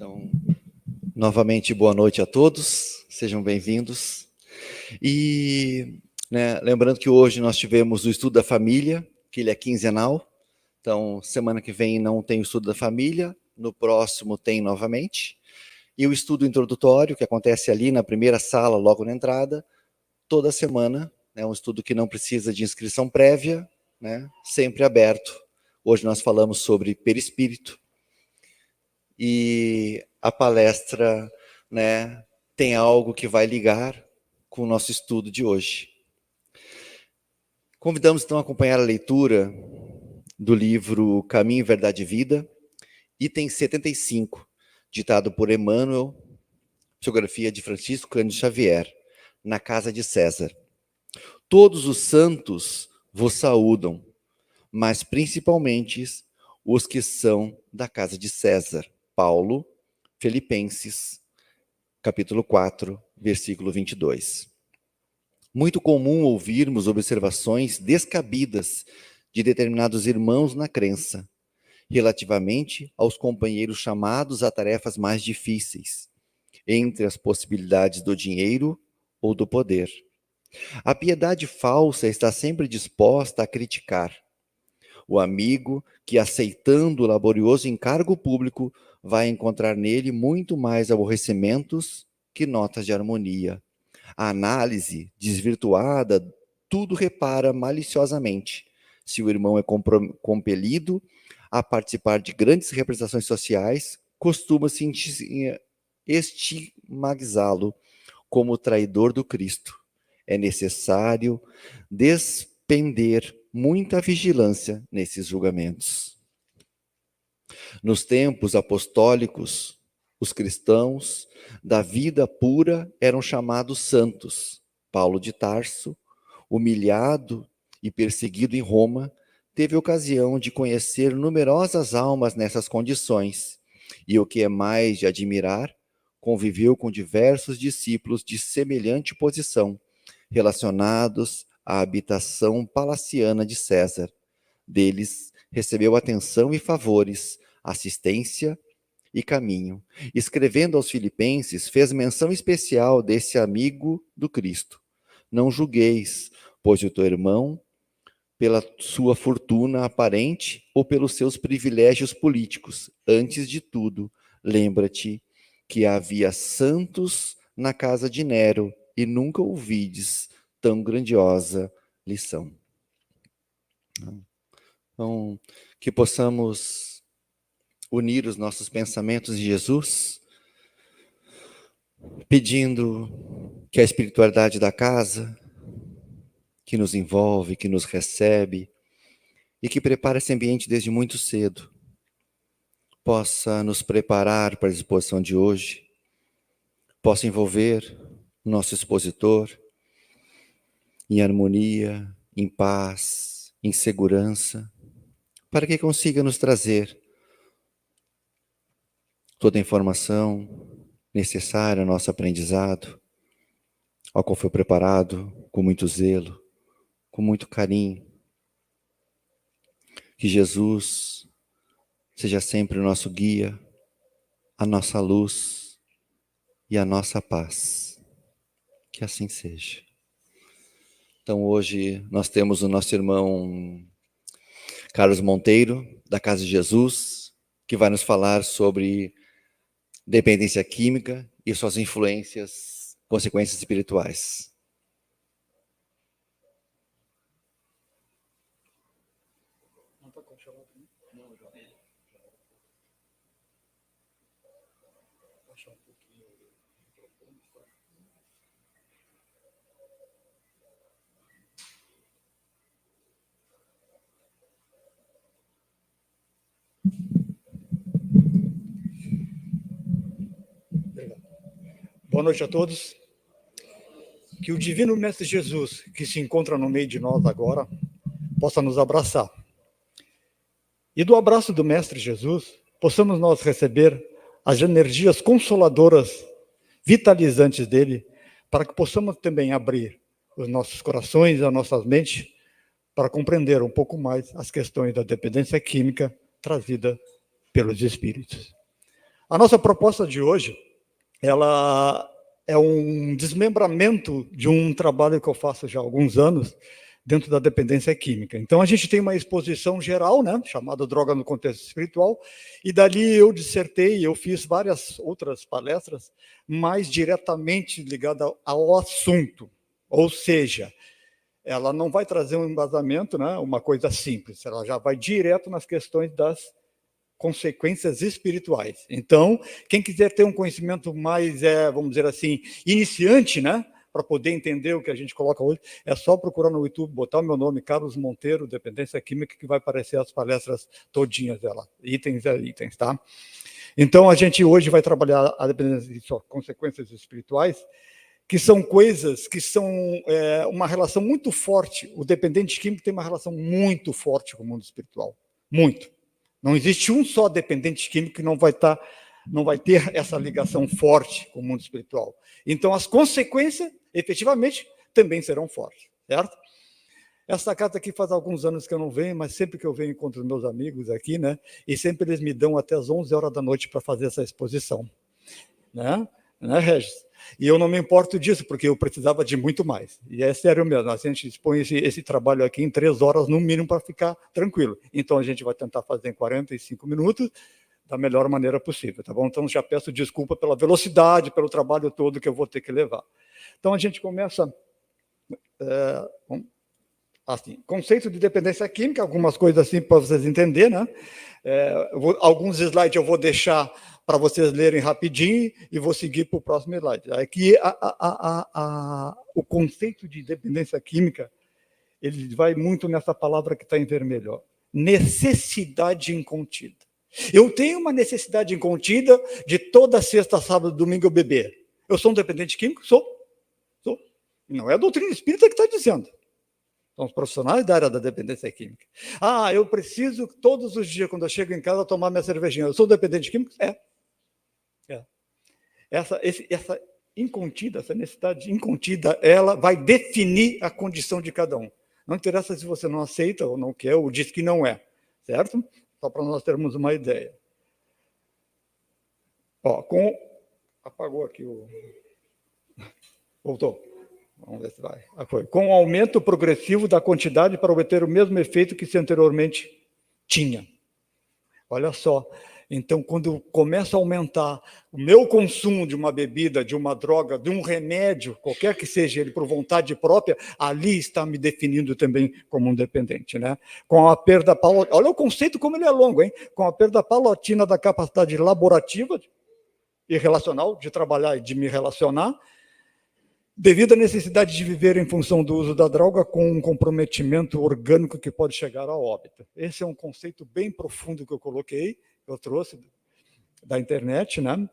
Então, novamente, boa noite a todos, sejam bem-vindos. E, lembrando que hoje nós tivemos o estudo da família, que ele é quinzenal. Então, semana que vem não tem o estudo da família, no próximo tem novamente. E o estudo introdutório, que acontece ali na primeira sala, logo na entrada, toda semana. É um estudo que não precisa de inscrição prévia, sempre aberto. Hoje nós falamos sobre perispírito. E a palestra, tem algo que vai ligar com o nosso estudo de hoje. Convidamos então a acompanhar a leitura do livro Caminho, Verdade e Vida, item 75, ditado por Emmanuel, psicografia de Francisco Cândido Xavier, na casa de César. Todos os santos vos saúdam, mas principalmente os que são da casa de César. Paulo, Filipenses, capítulo 4, versículo 22. Muito comum ouvirmos observações descabidas de determinados irmãos na crença, relativamente aos companheiros chamados a tarefas mais difíceis, entre as possibilidades do dinheiro ou do poder. A piedade falsa está sempre disposta a criticar. O amigo que, aceitando o laborioso encargo público, vai encontrar nele muito mais aborrecimentos que notas de harmonia. A análise desvirtuada tudo repara maliciosamente. Se o irmão é compelido a participar de grandes representações sociais, costuma-se estigmatizá-lo como traidor do Cristo. É necessário despender muita vigilância nesses julgamentos. Nos tempos apostólicos, os cristãos da vida pura eram chamados santos. Paulo de Tarso, humilhado e perseguido em Roma, teve ocasião de conhecer numerosas almas nessas condições, e o que é mais de admirar, conviveu com diversos discípulos de semelhante posição, relacionados à habitação palaciana de César. Deles recebeu atenção e favores, assistência e caminho. Escrevendo aos Filipenses, fez menção especial desse amigo do Cristo. Não julgueis, pois o teu irmão, pela sua fortuna aparente ou pelos seus privilégios políticos. Antes de tudo, lembra-te que havia santos na casa de Nero e nunca ouvides tão grandiosa lição. Então, que possamos unir os nossos pensamentos em Jesus, pedindo que a espiritualidade da casa, que nos envolve, que nos recebe e que prepara esse ambiente desde muito cedo, possa nos preparar para a exposição de hoje, possa envolver o nosso expositor em harmonia, em paz, em segurança, para que consiga nos trazer toda a informação necessária ao nosso aprendizado, ao qual foi preparado com muito zelo, com muito carinho. Que Jesus seja sempre o nosso guia, a nossa luz e a nossa paz. Que assim seja. Então hoje nós temos o nosso irmão Carlos Monteiro, da Casa de Jesus, que vai nos falar sobre dependência química e suas influências, consequências espirituais. Boa noite a todos. Que o Divino Mestre Jesus, que se encontra no meio de nós agora, possa nos abraçar. E do abraço do Mestre Jesus, possamos nós receber as energias consoladoras, vitalizantes dele, para que possamos também abrir os nossos corações, as nossas mentes, para compreender um pouco mais as questões da dependência química trazida pelos espíritos. A nossa proposta de hoje, ela é um desmembramento de um trabalho que eu faço já há alguns anos dentro da dependência química. Então, a gente tem uma exposição geral, né, chamada Droga no Contexto Espiritual, e dali eu dissertei, eu fiz várias outras palestras mais diretamente ligadas ao assunto, ou seja, ela não vai trazer um embasamento, né, uma coisa simples, ela já vai direto nas questões das consequências espirituais. Então, quem quiser ter um conhecimento mais, vamos dizer assim, iniciante, né, para poder entender o que a gente coloca hoje, é só procurar no YouTube, botar o meu nome, Carlos Monteiro, Dependência Química, que vai aparecer as palestras todinhas dela, itens a itens, tá? Então, a gente hoje vai trabalhar a dependência de consequências espirituais, que são coisas que são uma relação muito forte. O dependente químico tem uma relação muito forte com o mundo espiritual, muito. Não existe um só dependente químico que não vai ter essa ligação forte com o mundo espiritual. Então, as consequências, efetivamente, também serão fortes, certo? Essa carta aqui faz alguns anos que eu não venho, mas sempre que eu venho encontro os meus amigos aqui, né? E sempre eles me dão até as 11 horas da noite para fazer essa exposição, né, Regis? E eu não me importo disso, porque eu precisava de muito mais. E é sério mesmo, a gente expõe esse trabalho aqui em 3 horas, no mínimo, para ficar tranquilo. Então, a gente vai tentar fazer em 45 minutos, da melhor maneira possível, tá bom? Então, já peço desculpa pela velocidade, pelo trabalho todo que eu vou ter que levar. Então, a gente começa assim, conceito de dependência química, algumas coisas assim para vocês entenderem, né? Alguns slides eu vou deixar para vocês lerem rapidinho e vou seguir para o próximo slide. Aqui, o conceito de dependência química, ele vai muito nessa palavra que está em vermelho, ó, necessidade incontida. Eu tenho uma necessidade incontida de toda sexta, sábado, domingo eu beber. Eu sou um dependente químico? Sou. Não é a doutrina espírita que está dizendo. São os profissionais da área da dependência química. Eu preciso todos os dias, quando eu chego em casa, tomar minha cervejinha. Eu sou dependente químico? Essa incontida, essa necessidade incontida, ela vai definir a condição de cada um. Não interessa se você não aceita ou não quer, ou diz que não é, certo? Só para nós termos uma ideia. Apagou aqui o... Voltou. Vamos ver se vai. Com o aumento progressivo da quantidade para obter o mesmo efeito que se anteriormente tinha. Olha só. Então, quando começa a aumentar o meu consumo de uma bebida, de uma droga, de um remédio, qualquer que seja ele, por vontade própria, ali está me definindo também como um dependente, né? Com a perda paulatina, olha o conceito como ele é longo, hein? Com a perda paulatina da capacidade laborativa e relacional, de trabalhar e de me relacionar, devido à necessidade de viver em função do uso da droga com um comprometimento orgânico que pode chegar ao óbito. Esse é um conceito bem profundo que eu coloquei, eu trouxe da internet, né,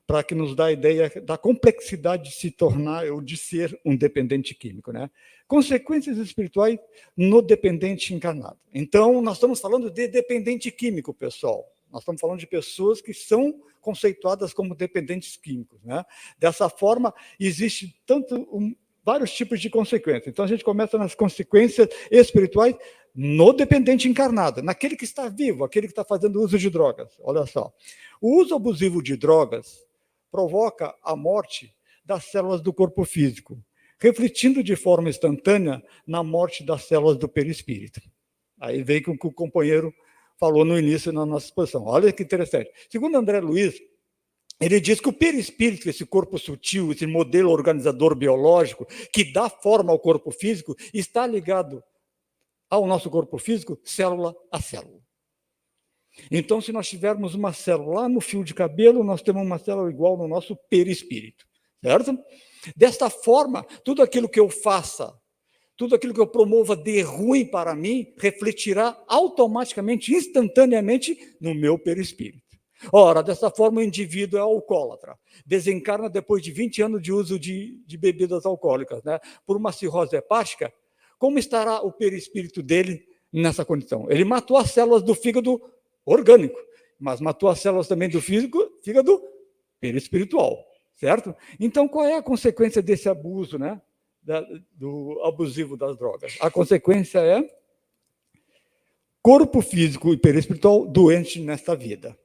para que nos dá a ideia da complexidade de se tornar ou de ser um dependente químico, né? Consequências espirituais no dependente encarnado. Então, nós estamos falando de dependente químico, pessoal. Nós estamos falando de pessoas que são conceituadas como dependentes químicos, né? Dessa forma, existe vários tipos de consequências. Então, a gente começa nas consequências espirituais no dependente encarnado, naquele que está vivo, aquele que está fazendo uso de drogas. Olha só. O uso abusivo de drogas provoca a morte das células do corpo físico, refletindo de forma instantânea na morte das células do perispírito. Aí vem com o que o companheiro falou no início na nossa exposição. Olha que interessante. Segundo André Luiz, ele diz que o perispírito, esse corpo sutil, esse modelo organizador biológico que dá forma ao corpo físico, está ligado ao nosso corpo físico, célula a célula. Então, se nós tivermos uma célula lá no fio de cabelo, nós temos uma célula igual no nosso perispírito, certo? Desta forma, tudo aquilo que eu faça, tudo aquilo que eu promova de ruim para mim, refletirá automaticamente, instantaneamente, no meu perispírito. Ora, dessa forma, o indivíduo é alcoólatra, desencarna depois de 20 anos de uso de bebidas alcoólicas, né? Por uma cirrose hepática. Como estará o perispírito dele nessa condição? Ele matou as células do fígado orgânico, mas matou as células também do fígado perispiritual, certo? Então, qual é a consequência desse abuso, né? Do abusivo das drogas? A consequência é corpo físico e perispiritual doente nesta vida.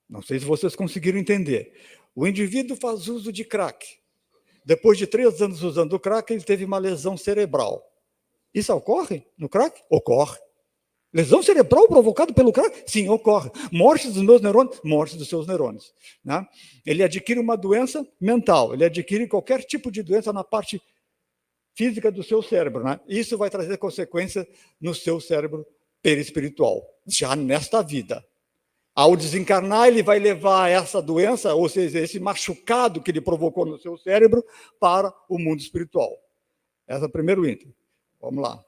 Não sei se vocês conseguiram entender. O indivíduo faz uso de crack. Depois de 3 anos usando o crack, ele teve uma lesão cerebral. Isso ocorre no crack? Ocorre. Lesão cerebral provocada pelo crack? Sim, ocorre. Morte dos meus neurônios? Morte dos seus neurônios. Né? Ele adquire uma doença mental, ele adquire qualquer tipo de doença na parte física do seu cérebro. Né? Isso vai trazer consequência no seu cérebro perispiritual, já nesta vida. Ao desencarnar, ele vai levar essa doença, ou seja, esse machucado que ele provocou no seu cérebro, para o mundo espiritual. Esse é o primeiro item. Vamos lá.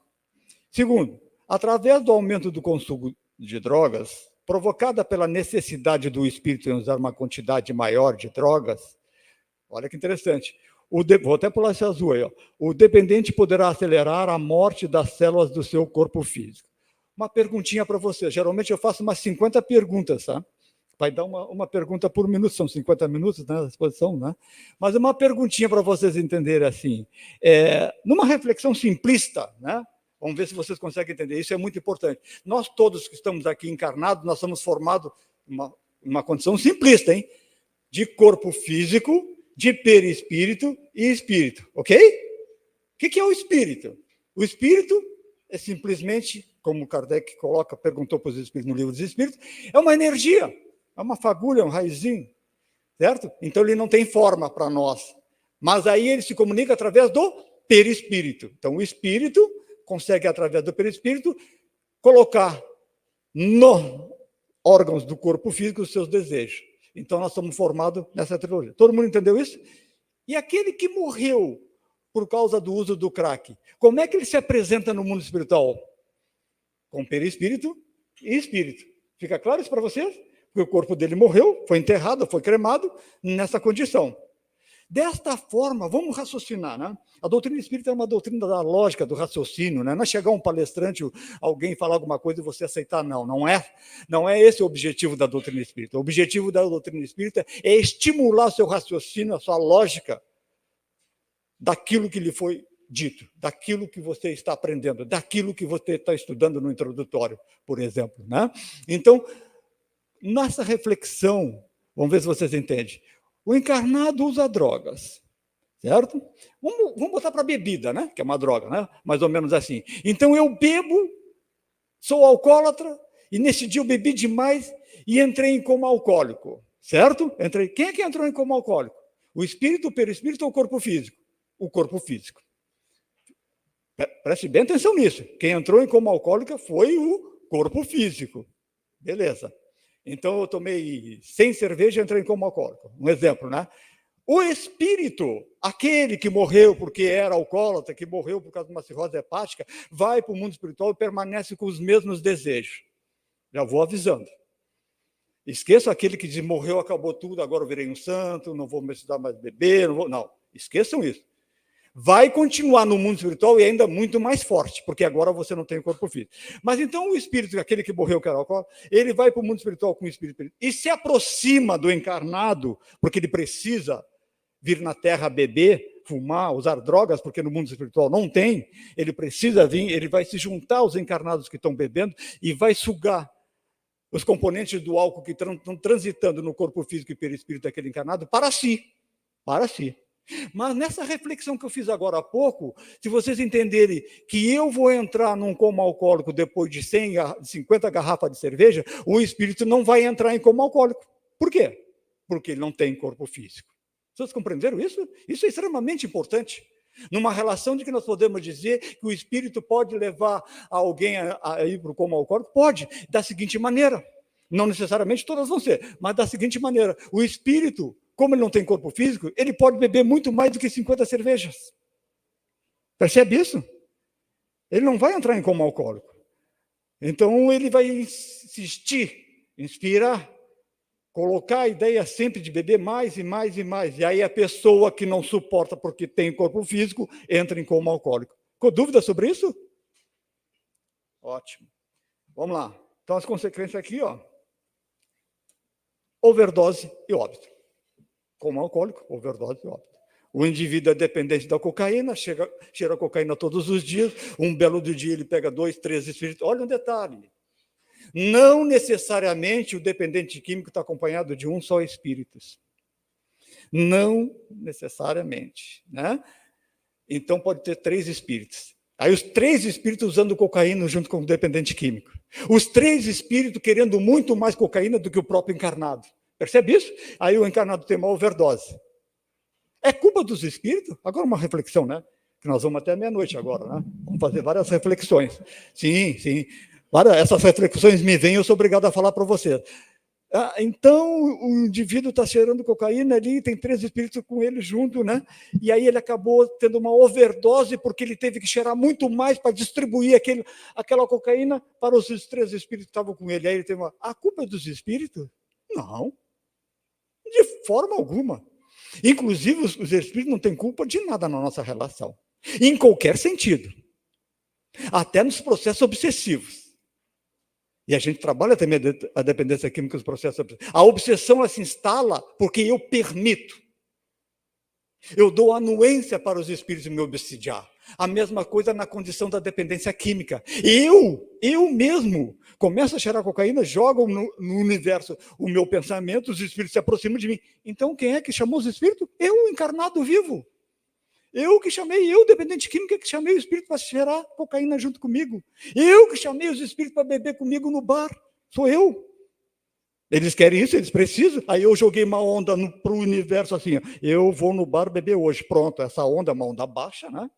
Segundo, através do aumento do consumo de drogas, provocada pela necessidade do espírito em usar uma quantidade maior de drogas, olha que interessante, vou até pular esse azul aí, ó. O dependente poderá acelerar a morte das células do seu corpo físico. Uma perguntinha para você. Geralmente eu faço umas 50 perguntas, tá? Vai dar uma pergunta por minuto, são 50 minutos, né, a exposição, né? Mas uma perguntinha para vocês entenderem assim. Numa reflexão simplista, né? Vamos ver se vocês conseguem entender. Isso é muito importante. Nós todos que estamos aqui encarnados, nós somos formados uma condição simplista, hein? De corpo físico, de perispírito e espírito, ok? O que é o espírito? O espírito é simplesmente, como Kardec perguntou para os espíritos no livro dos espíritos, é uma energia, é uma fagulha, um raizinho, certo? Então ele não tem forma para nós, mas aí ele se comunica através do perispírito. Então o espírito consegue, através do perispírito, colocar nos órgãos do corpo físico os seus desejos. Então nós somos formados nessa trilogia. Todo mundo entendeu isso? E aquele que morreu por causa do uso do crack, como é que ele se apresenta no mundo espiritual? Com perispírito e espírito. Fica claro isso para vocês? Porque o corpo dele morreu, foi enterrado, foi cremado nessa condição. Desta forma, vamos raciocinar, né? A doutrina espírita é uma doutrina da lógica, do raciocínio, né? Não é chegar um palestrante, alguém falar alguma coisa e você aceitar, não é esse o objetivo da doutrina espírita. O objetivo da doutrina espírita é estimular seu raciocínio, a sua lógica, daquilo que lhe foi dito, daquilo que você está aprendendo, daquilo que você está estudando no introdutório, por exemplo, né? Então, nessa reflexão, vamos ver se vocês entendem. O encarnado usa drogas, certo? Vamos botar para bebida, né? Que é uma droga, né? Mais ou menos assim. Então eu bebo, sou alcoólatra, e nesse dia eu bebi demais e entrei em coma alcoólico, certo? Quem é que entrou em coma alcoólico? O espírito, o perispírito ou o corpo físico? O corpo físico. Preste bem atenção nisso. Quem entrou em coma alcoólica foi o corpo físico. Beleza. Então, eu tomei 100 cerveja e entrei em coma alcoólico. Um exemplo, né? O espírito, aquele que morreu porque era alcoólatra, que morreu por causa de uma cirrose hepática, vai para o mundo espiritual e permanece com os mesmos desejos. Já vou avisando. Esqueça aquele que diz, morreu, acabou tudo, agora eu virei um santo, não vou me estudar mais beber, não, esqueçam isso. Vai continuar no mundo espiritual e ainda muito mais forte, porque agora você não tem corpo físico. Mas então o espírito, aquele que morreu, que era alcoólatra, ele vai para o mundo espiritual com o espírito e se aproxima do encarnado, porque ele precisa vir na Terra beber, fumar, usar drogas, porque no mundo espiritual não tem, ele precisa vir, ele vai se juntar aos encarnados que estão bebendo e vai sugar os componentes do álcool que estão transitando no corpo físico e perispírito daquele encarnado para si. Mas nessa reflexão que eu fiz agora há pouco, se vocês entenderem que eu vou entrar num coma alcoólico depois de 50 garrafas de cerveja, o espírito não vai entrar em coma alcoólico. Por quê? Porque ele não tem corpo físico. Vocês compreenderam isso? Isso é extremamente importante. Numa relação de que nós podemos dizer que o espírito pode levar alguém a ir para o coma alcoólico? Pode, da seguinte maneira. Não necessariamente todas vão ser, mas da seguinte maneira. O espírito, como ele não tem corpo físico, ele pode beber muito mais do que 50 cervejas. Percebe isso? Ele não vai entrar em coma alcoólico. Então, ele vai insistir, inspirar, colocar a ideia sempre de beber mais e mais e mais. E aí a pessoa que não suporta porque tem corpo físico, entra em coma alcoólico. Ficou dúvida sobre isso? Ótimo. Vamos lá. Então, as consequências aqui, ó. Overdose e óbito. Coma alcoólico, overdose e óbito. O indivíduo é dependente da cocaína, cheira cocaína todos os dias, um belo dia ele pega 2, 3 espíritos. Olha um detalhe. Não necessariamente o dependente químico está acompanhado de um só espírito. Não necessariamente, né? Então pode ter 3 espíritos. Aí os 3 espíritos usando cocaína junto com o dependente químico. Os 3 espíritos querendo muito mais cocaína do que o próprio encarnado. Percebe isso? Aí o encarnado tem uma overdose. É culpa dos espíritos? Agora uma reflexão, né? Que nós vamos até meia-noite agora, né? Vamos fazer várias reflexões. Sim, sim. Essas reflexões me vêm, eu sou obrigado a falar para você. Então, o indivíduo está cheirando cocaína ali, tem 3 espíritos com ele junto, né? E aí ele acabou tendo uma overdose, porque ele teve que cheirar muito mais para distribuir aquela cocaína para os 3 espíritos que estavam com ele. Aí ele teve a culpa é dos espíritos? Não, de forma alguma. Inclusive, os espíritos não têm culpa de nada na nossa relação, em qualquer sentido, até nos processos obsessivos. E a gente trabalha também a dependência química dos processos obsessivos. A obsessão ela se instala porque eu permito. Eu dou anuência para os espíritos me obsidiar. A mesma coisa na condição da dependência química. Eu mesmo começo a cheirar cocaína, jogo no universo o meu pensamento, os espíritos se aproximam de mim. Então quem é que chamou os espíritos? Eu, encarnado vivo. Eu que chamei, dependente química, que chamei o espírito para cheirar cocaína junto comigo. Eu que chamei os espíritos para beber comigo no bar. Sou eu. Eles querem isso, eles precisam. Aí eu joguei uma onda para o universo assim, eu vou no bar beber hoje. Pronto, essa onda é uma onda baixa, né?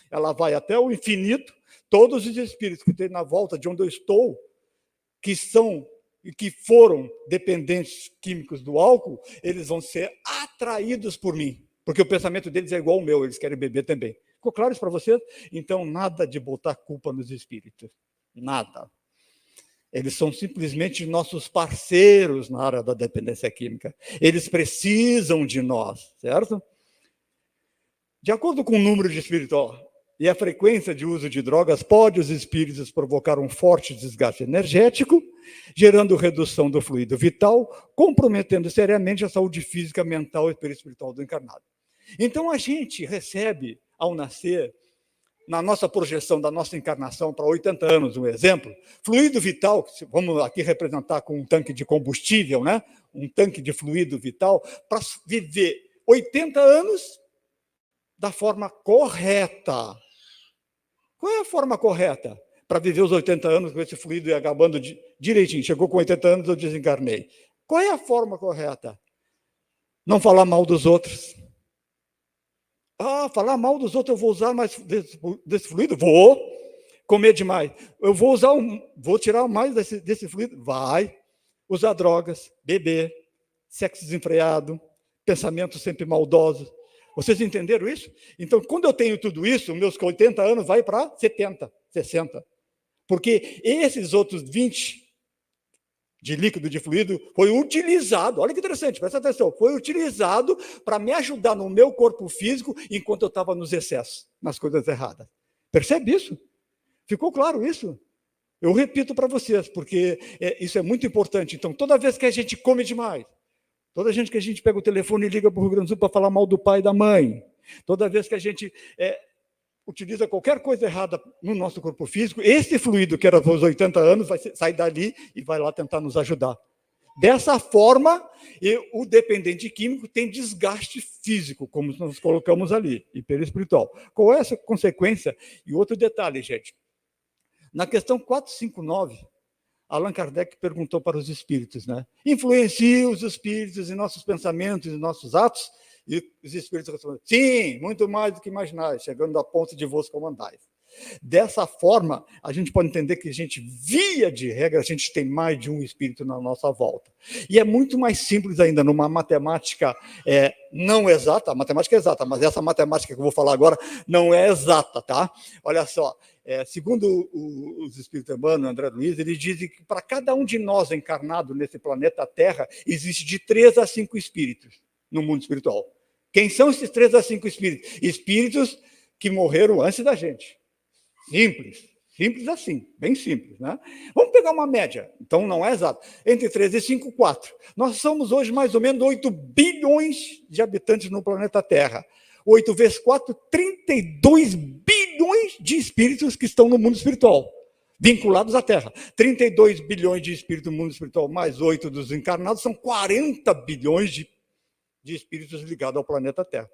Ela vai até o infinito. Todos os espíritos que tem na volta de onde eu estou, que são e que foram dependentes químicos do álcool, eles vão ser atraídos por mim. Porque o pensamento deles é igual ao meu, eles querem beber também. Ficou claro isso para vocês? Então, nada de botar culpa nos espíritos. Nada. Eles são simplesmente nossos parceiros na área da dependência química. Eles precisam de nós, certo? De acordo com o número de espíritos e a frequência de uso de drogas, pode os espíritos provocar um forte desgaste energético, gerando redução do fluido vital, comprometendo seriamente a saúde física, mental e espiritual do encarnado. Então, a gente recebe, ao nascer, na nossa projeção da nossa encarnação para 80 anos, um exemplo, fluido vital, vamos aqui representar com um tanque de combustível, né? Um tanque de fluido vital, para viver 80 anos da forma correta. Qual é a forma correta para viver os 80 anos com esse fluido e acabando direitinho? Chegou com 80 anos, eu desencarnei. Qual é a forma correta? Não falar mal dos outros. Falar mal dos outros, eu vou usar mais desse fluido? Vou. Comer demais. Eu vou tirar mais desse fluido? Vai. Usar drogas, beber, sexo desenfreado, pensamentos sempre maldosos. Vocês entenderam isso? Então, quando eu tenho tudo isso, meus 80 anos vai para 70, 60. Porque esses outros 20 de líquido, de fluido, foi utilizado, olha que interessante, presta atenção, foi utilizado para me ajudar no meu corpo físico enquanto eu estava nos excessos, nas coisas erradas. Percebe isso? Ficou claro isso? Eu repito para vocês, porque isso é muito importante. Então, toda vez que a gente come demais, toda vez que a gente pega o telefone e liga para o Rio Grande do Sul para falar mal do pai e da mãe, toda vez que a gente utiliza qualquer coisa errada no nosso corpo físico, esse fluido, que era dos 80 anos, vai sair dali e vai lá tentar nos ajudar. Dessa forma, o dependente químico tem desgaste físico, como nós colocamos ali, e perispiritual. Qual é essa consequência? E outro detalhe, gente. Na questão 459, Allan Kardec perguntou para os espíritos, né? Influencia os espíritos em nossos pensamentos, em nossos atos? E os espíritos responderam, sim, muito mais do que imaginais, chegando a ponto de vos comandais. Dessa forma, a gente pode entender que a gente, via de regra, a gente tem mais de um espírito na nossa volta. E é muito mais simples ainda, numa matemática não exata, a matemática é exata, mas essa matemática que eu vou falar agora não é exata, tá? Olha só, segundo os espíritos Emmanuel, André Luiz, ele diz que para cada um de nós encarnado nesse planeta Terra, existe de 3 a 5 espíritos no mundo espiritual. Quem são esses 3 a 5 espíritos? Espíritos que morreram antes da gente. Simples assim, bem simples, né? Vamos pegar uma média, então não é exato. Entre 3 e 5, 4. Nós somos hoje mais ou menos 8 bilhões de habitantes no planeta Terra. 8 vezes 4, 32 bilhões de espíritos que estão no mundo espiritual. vinculados à Terra. 32 bilhões de espíritos do mundo espiritual, mais 8 dos encarnados, são 40 bilhões de espíritos ligados ao planeta Terra.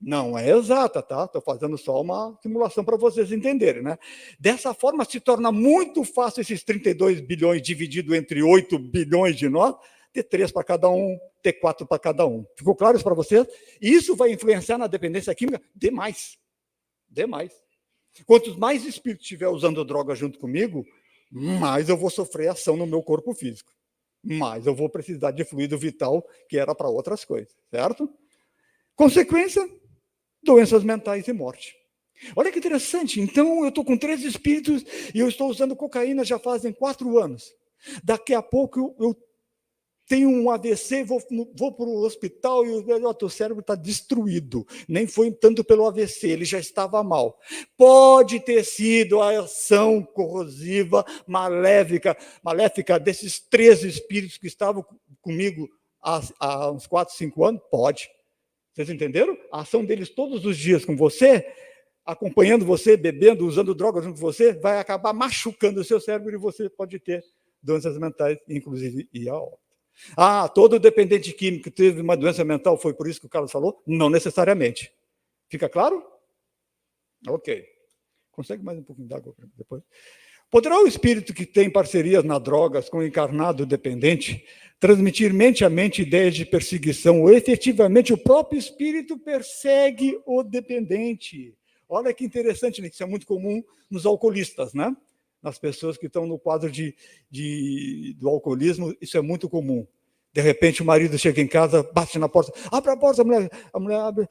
Não é exata, tá? Estou fazendo só uma simulação para vocês entenderem, né? Dessa forma, se torna muito fácil esses 32 bilhões dividido entre 8 bilhões de nós, ter 3 para cada um, ter 4 para cada um. Ficou claro isso para vocês? Isso vai influenciar na dependência química demais. Demais. Quantos mais espíritos estiver usando droga junto comigo, mais eu vou sofrer ação no meu corpo físico. Mais eu vou precisar de fluido vital, que era para outras coisas, certo? Consequência, doenças mentais e morte. Olha que interessante, então eu estou com 3 espíritos e eu estou usando cocaína já fazem 4 anos. Daqui a pouco eu tenho um AVC, vou para o hospital e o teu cérebro está destruído. Nem foi tanto pelo AVC, ele já estava mal. Pode ter sido a ação corrosiva, maléfica desses 3 espíritos que estavam comigo há uns 4, 5 anos? Pode. Vocês entenderam? A ação deles todos os dias com você, acompanhando você, bebendo, usando drogas junto com você, vai acabar machucando o seu cérebro e você pode ter doenças mentais, inclusive ir a óbito. Todo dependente químico teve uma doença mental, foi por isso que o Carlos falou? Não necessariamente. Fica claro? Ok. Consegue mais um pouquinho d'água depois? Poderá o espírito que tem parcerias nas drogas com o encarnado dependente transmitir mente a mente ideias de perseguição ou efetivamente o próprio espírito persegue o dependente? Olha que interessante, né? Isso é muito comum nos alcoolistas, né? Nas pessoas que estão no quadro do alcoolismo, isso é muito comum. De repente, o marido chega em casa, bate na porta, abre a porta, a mulher abre,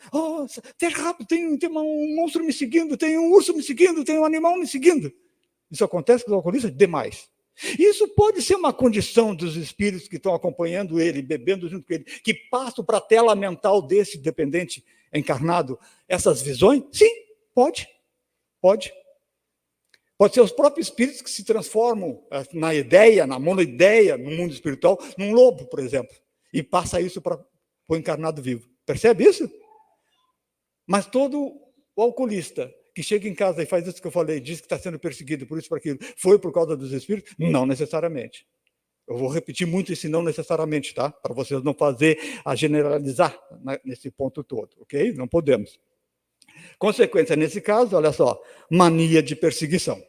fecha rápido, tem um monstro me seguindo, tem um urso me seguindo, tem um animal me seguindo. Isso acontece com os alcoolistas? Demais. Isso pode ser uma condição dos espíritos que estão acompanhando ele, bebendo junto com ele, que passam para a tela mental desse dependente encarnado essas visões? Sim, pode. Pode ser os próprios espíritos que se transformam na ideia, na monoideia, no mundo espiritual, num lobo, por exemplo, e passa isso para o encarnado vivo. Percebe isso? Mas todo o alcoolista que chega em casa e faz isso que eu falei, diz que está sendo perseguido por isso, por aquilo, foi por causa dos espíritos? Não necessariamente. Eu vou repetir muito esse não necessariamente, tá? Para vocês não fazer a generalizar nesse ponto todo, ok? Não podemos. Consequência, nesse caso, olha só, mania de perseguição.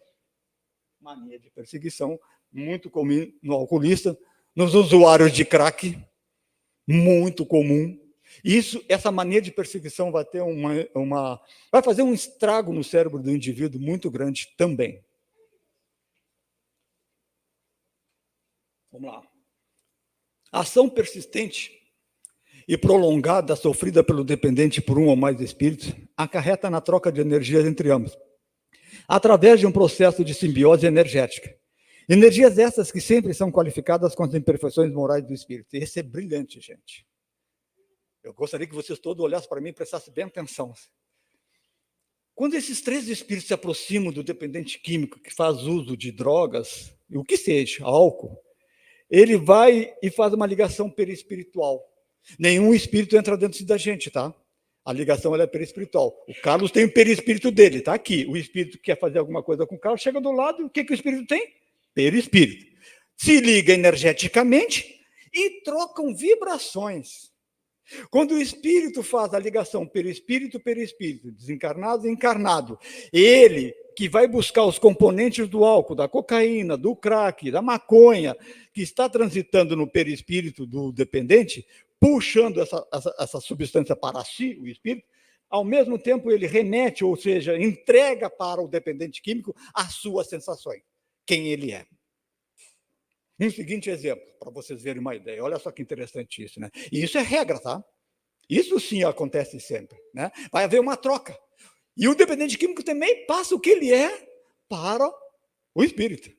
Mania de perseguição, muito comum no alcoolista, nos usuários de crack, muito comum. Essa mania de perseguição vai ter vai fazer um estrago no cérebro do indivíduo muito grande também. Vamos lá. A ação persistente e prolongada sofrida pelo dependente por um ou mais espíritos acarreta na troca de energias entre ambos, através de um processo de simbiose energética. Energias essas que sempre são qualificadas com as imperfeições morais do espírito. Esse é brilhante, gente. Eu gostaria que vocês todos olhassem para mim e prestassem bem atenção. Quando esses 3 espíritos se aproximam do dependente químico que faz uso de drogas, o que seja, álcool, ele vai e faz uma ligação perispiritual. Nenhum espírito entra dentro da gente, tá? A ligação ela é perispiritual. O Carlos tem o perispírito dele, está aqui. O espírito que quer fazer alguma coisa com o Carlos, chega do lado, o que o espírito tem? Perispírito. Se liga energeticamente e trocam vibrações. Quando o espírito faz a ligação perispírito, desencarnado e encarnado, ele que vai buscar os componentes do álcool, da cocaína, do crack, da maconha, que está transitando no perispírito do dependente, puxando essa substância para si, o espírito, ao mesmo tempo ele remete, ou seja, entrega para o dependente químico as suas sensações, quem ele é. Um seguinte exemplo, para vocês verem uma ideia. Olha só que interessante isso, né? E isso é regra, tá? Isso sim acontece sempre, né? Vai haver uma troca. E o dependente químico também passa o que ele é para o espírito.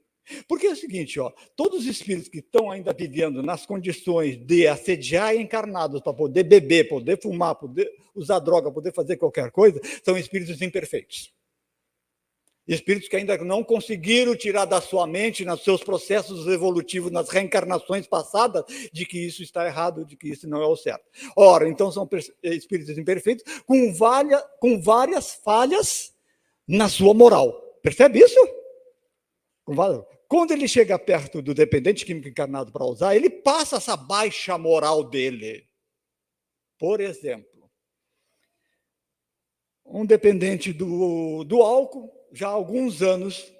Porque é o seguinte, todos os espíritos que estão ainda vivendo nas condições de assediar encarnados para poder beber, poder fumar, poder usar droga, poder fazer qualquer coisa, são espíritos imperfeitos. Espíritos que ainda não conseguiram tirar da sua mente, nos seus processos evolutivos, nas reencarnações passadas, de que isso está errado, de que isso não é o certo. Ora, então são espíritos imperfeitos com várias falhas na sua moral. Percebe isso? Quando ele chega perto do dependente químico encarnado para usar, ele passa essa baixa moral dele. Por exemplo, um dependente do álcool, já há alguns anos,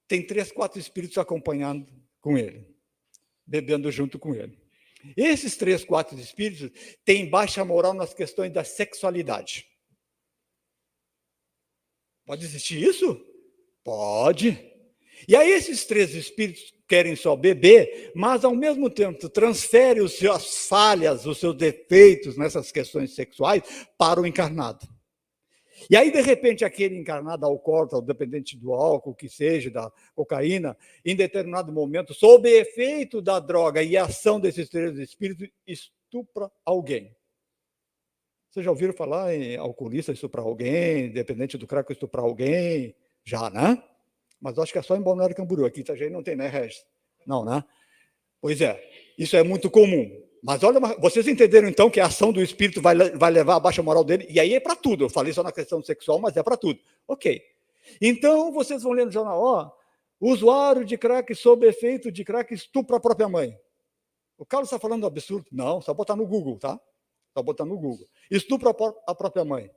tem 3, 4 espíritos acompanhando com ele, bebendo junto com ele. Esses 3, 4 espíritos têm baixa moral nas questões da sexualidade. Pode existir isso? Pode. E aí esses 3 espíritos querem só beber, mas ao mesmo tempo transferem as suas falhas, os seus defeitos nessas questões sexuais para o encarnado. E aí, de repente, aquele encarnado alcoólatra, o dependente do álcool, que seja, da cocaína, em determinado momento, sob efeito da droga e a ação desses 3 espíritos, estupra alguém. Vocês já ouviram falar em alcoolista estuprar alguém, dependente do crack estuprar alguém? Já, né? Mas acho que é só em Balneário Camboriú. Aqui em Itajaí não tem, né, Regis? Não, né? Pois é, isso é muito comum. Mas olha, vocês entenderam então que a ação do espírito vai levar a baixa moral dele? E aí é para tudo. Eu falei só na questão sexual, mas é para tudo. Ok. Então, vocês vão ler no jornal, ó, usuário de crack sob efeito de crack estupra a própria mãe. O Carlos está falando absurdo? Não, só botar no Google, tá? Só botar no Google. Estupra a própria mãe.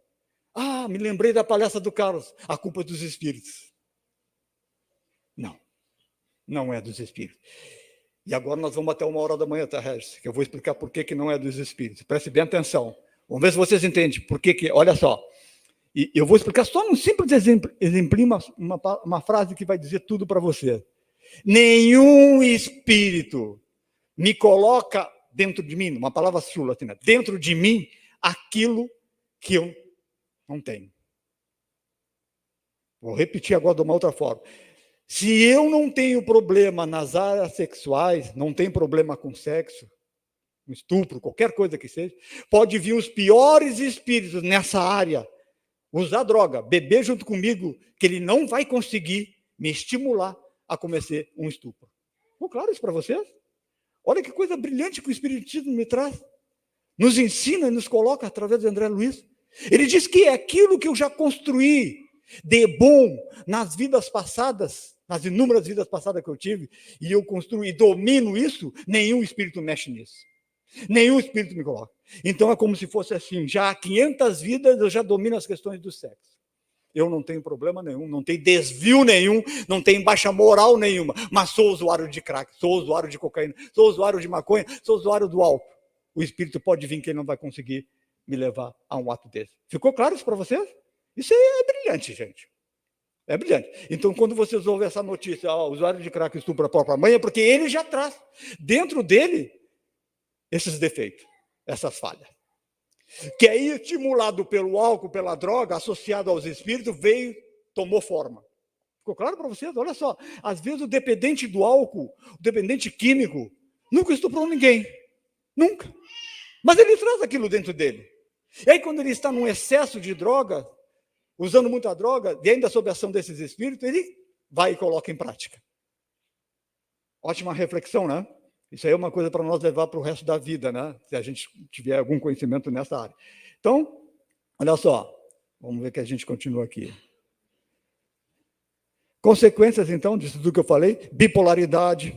Ah, me lembrei da palestra do Carlos. A culpa é dos espíritos. Não, não é dos espíritos. E agora nós vamos até 1h da manhã, tá, Regis? Que eu vou explicar por que não é dos espíritos. Preste bem atenção. Vamos ver se vocês entendem por que... Olha só. E eu vou explicar só num simples exemplo, uma frase que vai dizer tudo para você. Nenhum espírito me coloca dentro de mim, uma palavra chula, assim, né? Dentro de mim, aquilo que eu não tenho. Vou repetir agora de uma outra forma. Se eu não tenho problema nas áreas sexuais, não tem problema com sexo, com estupro, qualquer coisa que seja, pode vir os piores espíritos nessa área, usar droga, beber junto comigo, que ele não vai conseguir me estimular a cometer um estupro. Ficou claro isso para vocês? Olha que coisa brilhante que o Espiritismo me traz. Nos ensina e nos coloca através de André Luiz. Ele diz que é aquilo que eu já construí de bom nas vidas passadas, nas inúmeras vidas passadas que eu tive, e eu construo e domino isso, nenhum espírito mexe nisso. Nenhum espírito me coloca. Então é como se fosse assim, já há 500 vidas eu já domino as questões do sexo. Eu não tenho problema nenhum, não tenho desvio nenhum, não tenho baixa moral nenhuma, mas sou usuário de crack, sou usuário de cocaína, sou usuário de maconha, sou usuário do álcool. O espírito pode vir que ele não vai conseguir me levar a um ato desse. Ficou claro isso para vocês? Isso é brilhante, gente. É brilhante. Então, quando vocês ouvem essa notícia, o usuário de crack estupra a própria mãe, é porque ele já traz dentro dele esses defeitos, essas falhas. Que aí, estimulado pelo álcool, pela droga, associado aos espíritos, veio, tomou forma. Ficou claro para vocês? Olha só, às vezes o dependente do álcool, o dependente químico, nunca estuprou ninguém. Nunca. Mas ele traz aquilo dentro dele. E aí, quando ele está num excesso de droga, usando muita droga, e ainda sob a ação desses espíritos, ele vai e coloca em prática. Ótima reflexão, né? Isso aí é uma coisa para nós levar para o resto da vida, né? Se a gente tiver algum conhecimento nessa área. Então, olha só, vamos ver que a gente continua aqui. Consequências, então, disso tudo que eu falei: bipolaridade,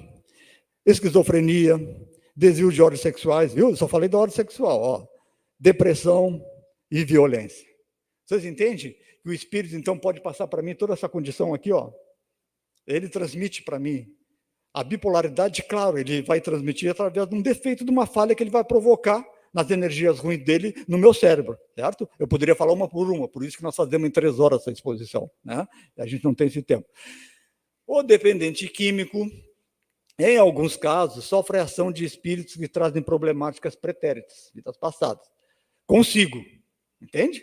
esquizofrenia, desvio de ordens sexuais, viu? Eu só falei da ordem sexual, ó. Depressão e violência. Vocês entendem que o espírito, então, pode passar para mim toda essa condição aqui, ó? Ele transmite para mim. A bipolaridade, claro, ele vai transmitir através de um defeito, de uma falha que ele vai provocar nas energias ruins dele no meu cérebro, certo? Eu poderia falar uma, por isso que nós fazemos em 3 horas essa exposição, né? A gente não tem esse tempo. O dependente químico, em alguns casos, sofre a ação de espíritos que trazem problemáticas pretéritas, vidas passadas, consigo, entende?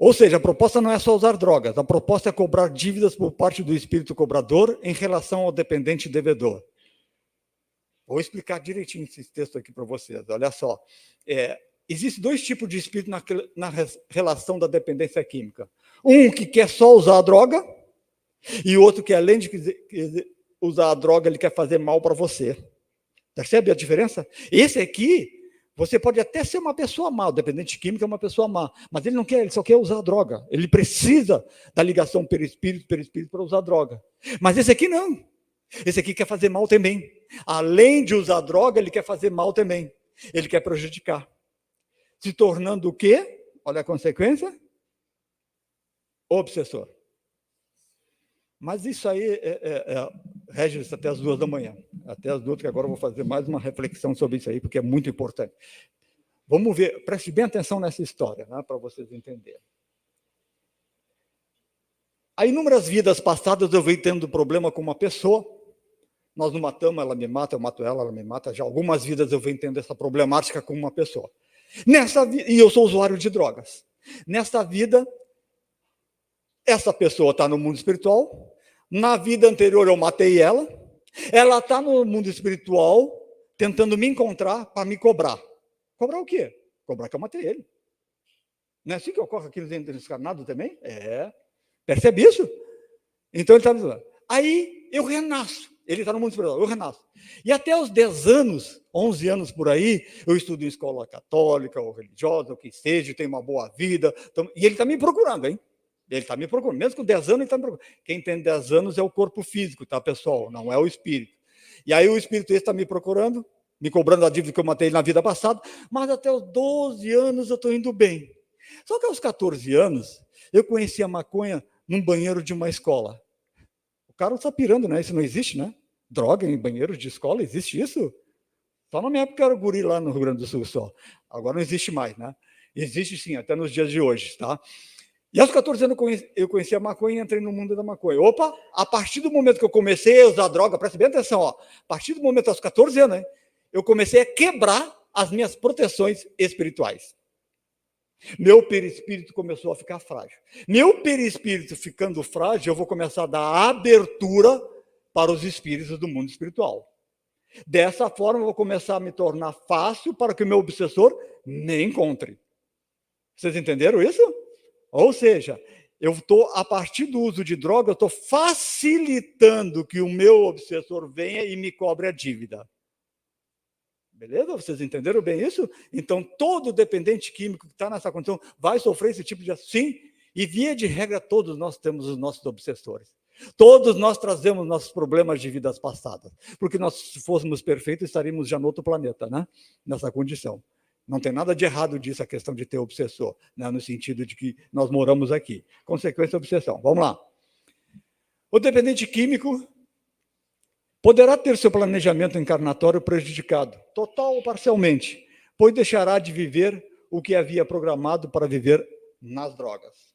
Ou seja, a proposta não é só usar drogas, a proposta é cobrar dívidas por parte do espírito cobrador em relação ao dependente devedor. Vou explicar direitinho esse texto aqui para vocês. Olha só, existem 2 tipos de espírito na relação da dependência química. Um que quer só usar a droga, e outro que, além de usar a droga, ele quer fazer mal para você. Percebe a diferença? Esse aqui Você pode até ser uma pessoa má, o dependente químico é uma pessoa má, mas ele não quer, ele só quer usar droga. Ele precisa da ligação perispírito para usar droga. Mas esse aqui não. Esse aqui quer fazer mal também. Além de usar droga, ele quer fazer mal também. Ele quer prejudicar. Se tornando o quê? Olha a consequência. Obsessor. Mas isso aí rege até as 2 da manhã. Até as 2, que agora eu vou fazer mais uma reflexão sobre isso aí, porque é muito importante. Vamos ver, preste bem atenção nessa história, né, para vocês entenderem. Há inúmeras vidas passadas eu venho tendo problema com uma pessoa, nós não matamos, ela me mata, eu mato ela me mata, já algumas vidas eu venho tendo essa problemática com uma pessoa. E eu sou usuário de drogas. Nessa vida, essa pessoa está no mundo espiritual, na vida anterior eu matei ela está no mundo espiritual tentando me encontrar para me cobrar. Cobrar o quê? Cobrar que eu matei ele. Não é assim que ocorre aqui dentro desse encarnado também? Percebe isso? Então ele está dizendo. Aí eu renasço. Ele está no mundo espiritual, eu renasço. E até os 10 anos, 11 anos por aí, eu estudo em escola católica ou religiosa, o que seja, tenho uma boa vida. E ele está me procurando, hein? Ele está me procurando. Mesmo com 10 anos, ele está me procurando. Quem tem 10 anos é o corpo físico, tá, pessoal? Não é o espírito. E aí o espírito está me procurando, me cobrando a dívida que eu matei na vida passada, mas até os 12 anos eu estou indo bem. Só que aos 14 anos, eu conheci a maconha num banheiro de uma escola. O cara está pirando, né? Isso não existe, né? Droga em banheiros de escola, existe isso? Só na minha época era o guri lá no Rio Grande do Sul só. Agora não existe mais, né? Existe sim, até nos dias de hoje, tá? E aos 14 anos eu conheci a maconha e entrei no mundo da maconha. Opa, a partir do momento que eu comecei a usar droga, presta bem atenção, ó, a partir do momento aos 14 anos, eu comecei a quebrar as minhas proteções espirituais. Meu perispírito começou a ficar frágil. Meu perispírito ficando frágil, eu vou começar a dar abertura para os espíritos do mundo espiritual. Dessa forma, eu vou começar a me tornar fácil para que o meu obsessor me encontre. Vocês entenderam isso? Ou seja, eu estou, a partir do uso de droga, eu estou facilitando que o meu obsessor venha e me cobre a dívida. Beleza? Vocês entenderam bem isso? Então, todo dependente químico que está nessa condição vai sofrer esse tipo de assim. E, via de regra, todos nós temos os nossos obsessores. Todos nós trazemos nossos problemas de vidas passadas. Porque nós, se fôssemos perfeitos, estaríamos já no outro planeta, né? Nessa condição. Não tem nada de errado disso, a questão de ter obsessor, né? No sentido de que nós moramos aqui. Consequência da obsessão. Vamos lá. O dependente químico poderá ter seu planejamento encarnatório prejudicado, total ou parcialmente, pois deixará de viver o que havia programado para viver nas drogas.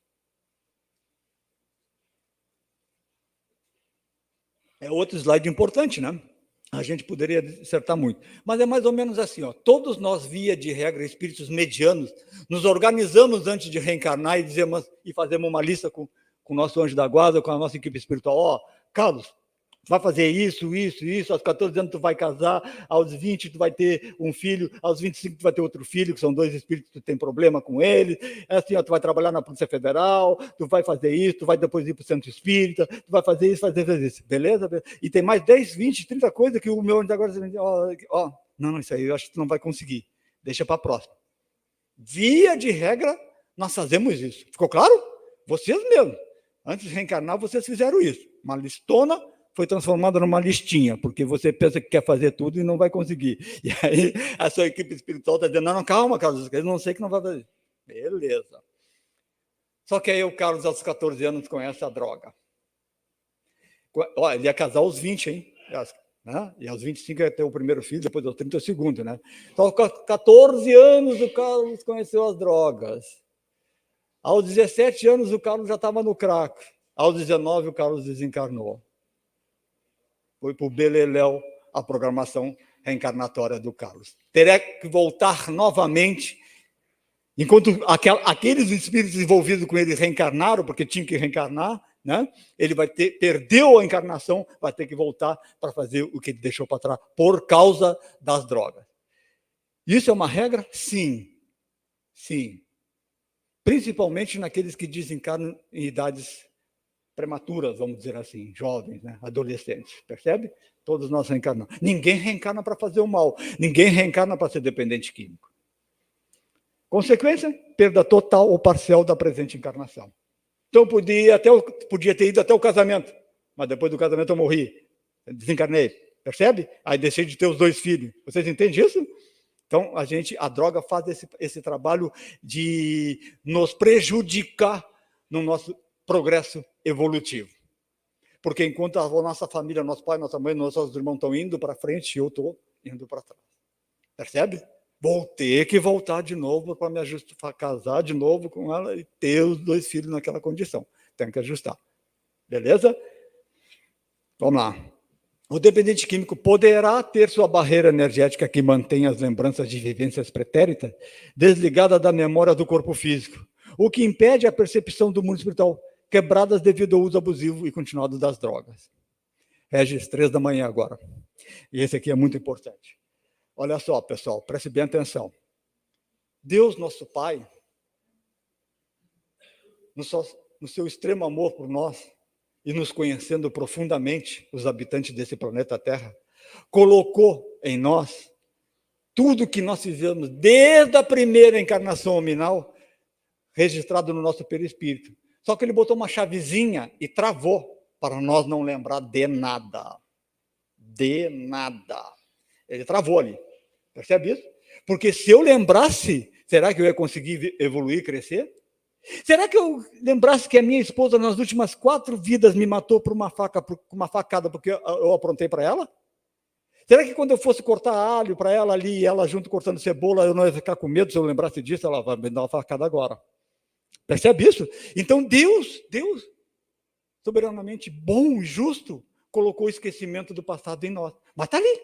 É outro slide importante, né? A gente poderia dissertar muito. Mas é mais ou menos assim, ó. Todos nós, via de regra, espíritos medianos, nos organizamos antes de reencarnar e fazemos uma lista com o nosso anjo da guarda, com a nossa equipe espiritual. Ó, Carlos, tu vai fazer isso, aos 14 anos tu vai casar, aos 20 tu vai ter um filho, aos 25 tu vai ter outro filho, que são 2 espíritos que tu tem problema com eles, é assim, ó, tu vai trabalhar na Polícia Federal, tu vai fazer isso, tu vai depois ir para o Centro Espírita, tu vai fazer isso, beleza? E tem mais 10, 20, 30 coisas que o meu agora, não, isso aí eu acho que tu não vai conseguir, deixa para a próxima. Via de regra, nós fazemos isso. Ficou claro? Vocês mesmos. Antes de reencarnar, vocês fizeram isso. Uma listona foi transformada numa listinha, porque você pensa que quer fazer tudo e não vai conseguir. E aí a sua equipe espiritual está dizendo, não, calma, Carlos, eu não sei que não vai fazer. Beleza. Só que aí o Carlos, aos 14 anos, conhece a droga. Olha, ele ia casar aos 20, hein? Né? E aos 25 ia ter o primeiro filho, depois aos 30 o segundo, né? Então, aos 14 anos, o Carlos conheceu as drogas. Aos 17 anos, o Carlos já estava no crack. Aos 19, o Carlos desencarnou. Foi para o beleléu a programação reencarnatória do Carlos. Terá que voltar novamente, enquanto aqueles espíritos envolvidos com ele reencarnaram, porque tinham que reencarnar, né? Ele perdeu a encarnação, vai ter que voltar para fazer o que ele deixou para trás, por causa das drogas. Isso é uma regra? Sim. Sim. Principalmente naqueles que desencarnam em idades prematuras, vamos dizer assim, jovens, né? Adolescentes, percebe? Todos nós reencarnamos. Ninguém reencarna para fazer o mal, ninguém reencarna para ser dependente químico. Consequência, perda total ou parcial da presente encarnação. Então, podia ter ido até o casamento, mas depois do casamento eu morri, desencarnei, percebe? Aí deixei de ter os 2 filhos. Vocês entendem isso? Então, a droga faz esse trabalho de nos prejudicar no nosso progresso evolutivo. Porque enquanto a nossa família, nosso pai, nossa mãe, nossos irmãos estão indo para frente, eu estou indo para trás. Percebe? Vou ter que voltar de novo para me ajustar, casar de novo com ela e ter os 2 filhos naquela condição. Tem que ajustar. Beleza? Vamos lá. O dependente químico poderá ter sua barreira energética que mantém as lembranças de vivências pretéritas desligada da memória do corpo físico, o que impede a percepção do mundo espiritual, quebradas devido ao uso abusivo e continuado das drogas. Regis, 3 da manhã agora. E esse aqui é muito importante. Olha só, pessoal, preste bem atenção. Deus, nosso Pai, no seu extremo amor por nós, e nos conhecendo profundamente, os habitantes desse planeta Terra, colocou em nós tudo que nós fizemos desde a primeira encarnação hominal, registrado no nosso perispírito. Só que ele botou uma chavezinha e travou para nós não lembrar de nada. De nada. Ele travou ali. Percebe isso? Porque se eu lembrasse, será que eu ia conseguir evoluir, crescer? Será que eu lembrasse que a minha esposa, nas últimas 4 vidas, me matou por uma facada porque eu aprontei para ela? Será que quando eu fosse cortar alho para ela ali, e ela junto cortando cebola, eu não ia ficar com medo se eu lembrasse disso? Ela vai me dar uma facada agora. Percebe isso? Então Deus, soberanamente bom e justo, colocou o esquecimento do passado em nós. Mas está ali,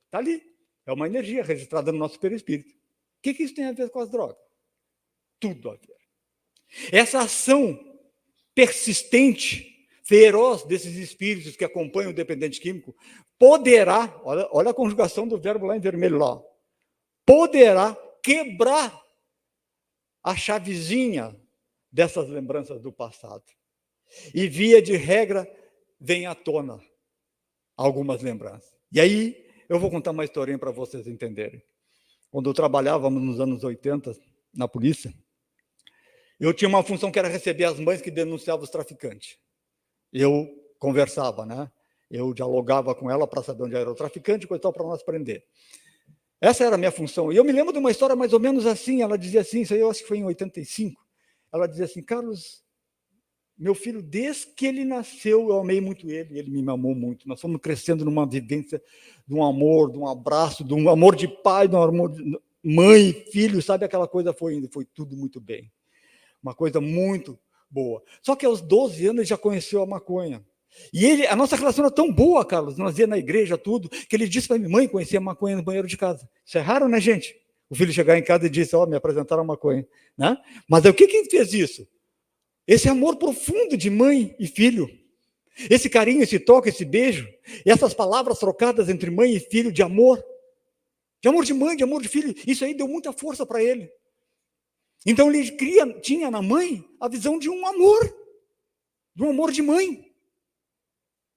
está ali. É uma energia registrada no nosso perispírito. O que isso tem a ver com as drogas? Tudo a ver. Essa ação persistente, feroz desses espíritos que acompanham o dependente químico, poderá, olha a conjugação do verbo lá em vermelho lá, poderá quebrar a chavezinha dessas lembranças do passado. E via de regra, vem à tona algumas lembranças. E aí, eu vou contar uma historinha para vocês entenderem. Quando eu trabalhava nos anos 80, na polícia, eu tinha uma função que era receber as mães que denunciavam os traficantes. Eu conversava, né? Eu dialogava com ela para saber onde era o traficante, coisa tal, para nós prender. Essa era a minha função. E eu me lembro de uma história mais ou menos assim, ela dizia assim, isso aí eu acho que foi em 85, ela dizia assim, Carlos, meu filho, desde que ele nasceu, eu amei muito ele me amou muito. Nós fomos crescendo numa vivência de um amor, de um abraço, de um amor de pai, de um amor de mãe, filho, sabe? Aquela coisa foi tudo muito bem. Uma coisa muito boa. Só que aos 12 anos ele já conheceu a maconha. E a nossa relação era tão boa, Carlos, nós ia na igreja, tudo, que ele disse para minha mãe, conhecia a maconha no banheiro de casa. Isso é raro, né, gente? O filho chegar em casa e disse, me apresentaram a maconha. Né? Mas o que fez isso? Esse amor profundo de mãe e filho. Esse carinho, esse toque, esse beijo. E essas palavras trocadas entre mãe e filho de amor. De amor de mãe, de amor de filho. Isso aí deu muita força para ele. Então ele tinha na mãe a visão de um amor de mãe.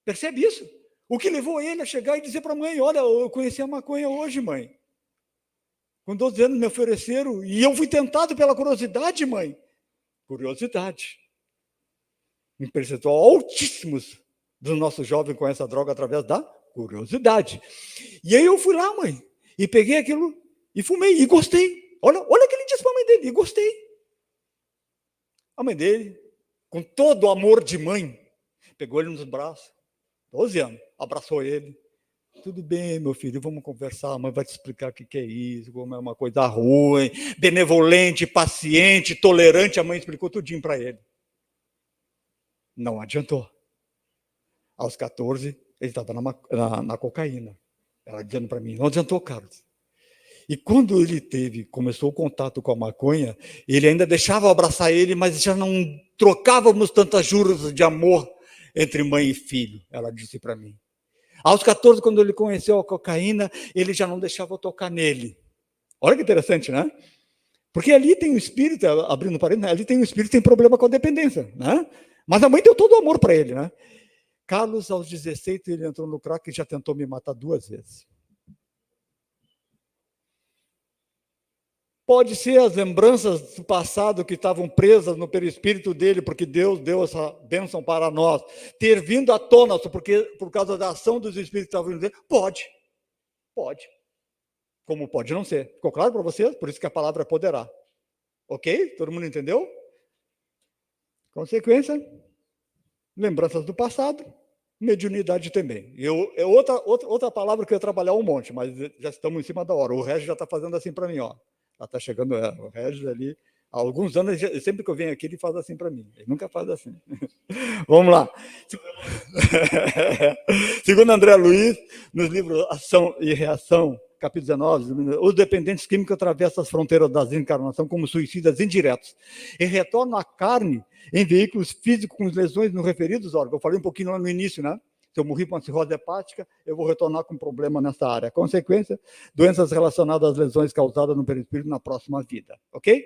Percebe isso? O que levou ele a chegar e dizer para a mãe, olha, eu conheci a maconha hoje, mãe. Com 12 anos me ofereceram e eu fui tentado pela curiosidade, mãe. Curiosidade. Um percentual altíssimos dos nossos jovens com essa droga através da curiosidade. E aí eu fui lá, mãe, e peguei aquilo e fumei e gostei. Olha o que ele disse para a mãe dele, e gostei. A mãe dele, com todo o amor de mãe, pegou ele nos braços, 12 anos, abraçou ele. Tudo bem, meu filho, vamos conversar, a mãe vai te explicar o que é isso, como é uma coisa ruim, benevolente, paciente, tolerante, a mãe explicou tudinho para ele. Não adiantou. Aos 14, ele estava na cocaína. Ela dizendo para mim, não adiantou, Carlos. E quando ele começou o contato com a maconha, ele ainda deixava eu abraçar ele, mas já não trocávamos tantas juras de amor entre mãe e filho, ela disse para mim. Aos 14, quando ele conheceu a cocaína, ele já não deixava eu tocar nele. Olha que interessante, né? Porque ali tem um espírito, abrindo parênteses, ali tem um espírito que tem problema com a dependência, né? Mas a mãe deu todo o amor para ele, né? Carlos, aos 16, ele entrou no crack e já tentou me matar 2 vezes. Pode ser as lembranças do passado que estavam presas no perispírito dele, porque Deus deu essa bênção para nós. Ter vindo à tona por causa da ação dos espíritos que estavam vindo dele. Pode. Como pode não ser. Ficou claro para vocês? Por isso que a palavra poderá. Ok? Todo mundo entendeu? Consequência, lembranças do passado, mediunidade também. Outra palavra que eu ia trabalhar um monte, mas já estamos em cima da hora. O Regis já está fazendo assim para mim, ó. Já está chegando, o Regis ali. Há alguns anos, sempre que eu venho aqui, ele faz assim para mim. Ele nunca faz assim. Vamos lá. Segundo André Luiz, nos livros Ação e Reação, capítulo 19, os dependentes químicos atravessam as fronteiras da desencarnação como suicidas indiretos e retornam à carne em veículos físicos com lesões nos referidos órgãos. Eu falei um pouquinho lá no início, né? Se eu morri com uma cirrose hepática, eu vou retornar com problema nessa área. Consequência, doenças relacionadas às lesões causadas no perispírito na próxima vida, ok?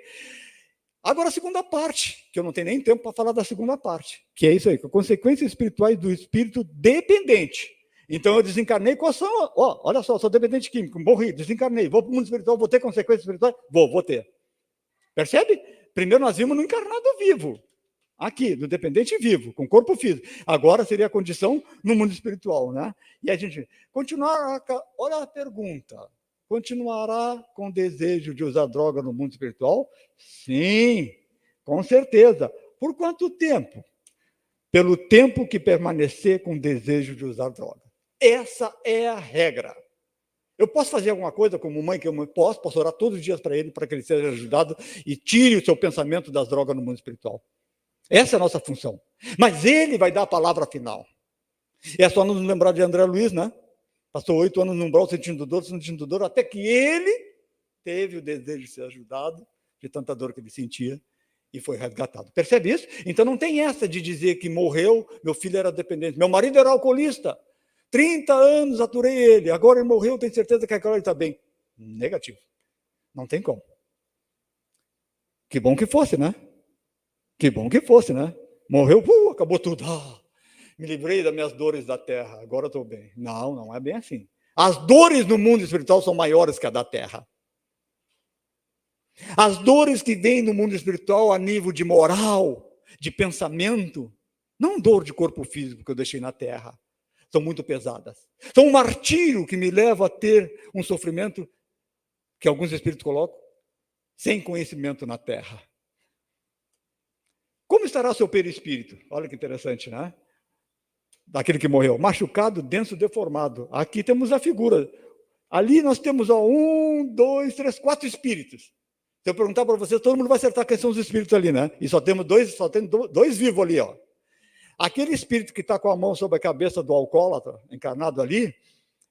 Agora a segunda parte, que eu não tenho nem tempo para falar da segunda parte, que é isso aí, consequências espirituais do espírito dependente. Então eu desencarnei com ação, olha só, sou dependente químico, morri, desencarnei, vou para o mundo espiritual, vou ter consequências espirituais? Vou ter. Percebe? Primeiro nós vimos no encarnado vivo, aqui, no dependente vivo, com corpo físico. Agora seria a condição no mundo espiritual, né? E a gente continuar, olha a pergunta, continuará com desejo de usar droga no mundo espiritual? Sim, com certeza. Por quanto tempo? Pelo tempo que permanecer com desejo de usar droga. Essa é a regra. Eu posso fazer alguma coisa como mãe, que eu posso orar todos os dias para ele, para que ele seja ajudado e tire o seu pensamento das drogas no mundo espiritual. Essa é a nossa função. Mas ele vai dar a palavra final. E é só nos lembrar de André Luiz, né? Passou 8 anos no umbral sentindo dor, até que ele teve o desejo de ser ajudado, de tanta dor que ele sentia, e foi resgatado. Percebe isso? Então não tem essa de dizer que morreu, meu filho era dependente, meu marido era alcoolista, 30 anos aturei ele, agora ele morreu, tenho certeza que agora ele está bem. Negativo. Não tem como. Que bom que fosse, né? Que bom que fosse, né? Morreu, acabou tudo. Me livrei das minhas dores da terra, agora estou bem. Não, não é bem assim. As dores no mundo espiritual são maiores que a da terra. As dores que vêm no mundo espiritual a nível de moral, de pensamento, não dor de corpo físico que eu deixei na terra, são muito pesadas. São um martírio que me leva a ter um sofrimento que alguns espíritos colocam sem conhecimento na terra. Como estará seu perispírito? Olha que interessante, né? Daquele que morreu. Machucado, denso, deformado. Aqui temos a figura. Ali nós temos 1, 2, 3, 4 espíritos. Se eu perguntar para vocês, todo mundo vai acertar quem são os espíritos ali, né? E só tem dois vivos ali, ó. Aquele espírito que está com a mão sobre a cabeça do alcoólatra, encarnado ali,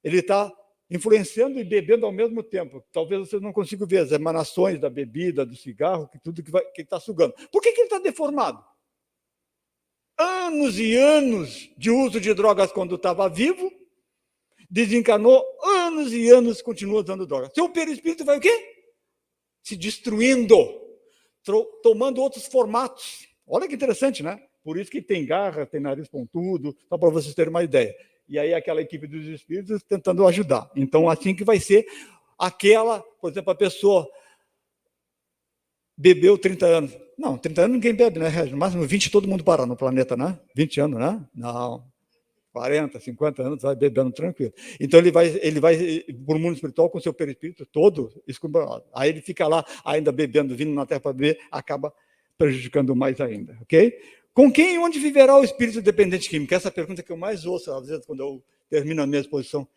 ele está influenciando e bebendo ao mesmo tempo. Talvez vocês não consigam ver as emanações da bebida, do cigarro, tudo que está sugando. Por que ele está deformado? Anos e anos de uso de drogas quando estava vivo, desencarnou, anos e anos continua usando drogas. Seu perispírito vai o quê? Se destruindo, tomando outros formatos. Olha que interessante, né? Por isso que tem garra, tem nariz pontudo, só para vocês terem uma ideia. E aí aquela equipe dos espíritos tentando ajudar. Então, assim que vai ser aquela, por exemplo, a pessoa bebeu 30 anos. Não, 30 anos ninguém bebe, né, Regis? No máximo 20 todo mundo para no planeta, né? 20 anos, né? Não. 40, 50 anos, vai bebendo tranquilo. Então ele vai para o mundo espiritual com seu perispírito todo escumbrado. Aí ele fica lá ainda bebendo, vindo na terra para beber, acaba prejudicando mais ainda, ok? Com quem e onde viverá o espírito dependente químico? Essa é a pergunta que eu mais ouço, às vezes, quando eu termino a minha exposição.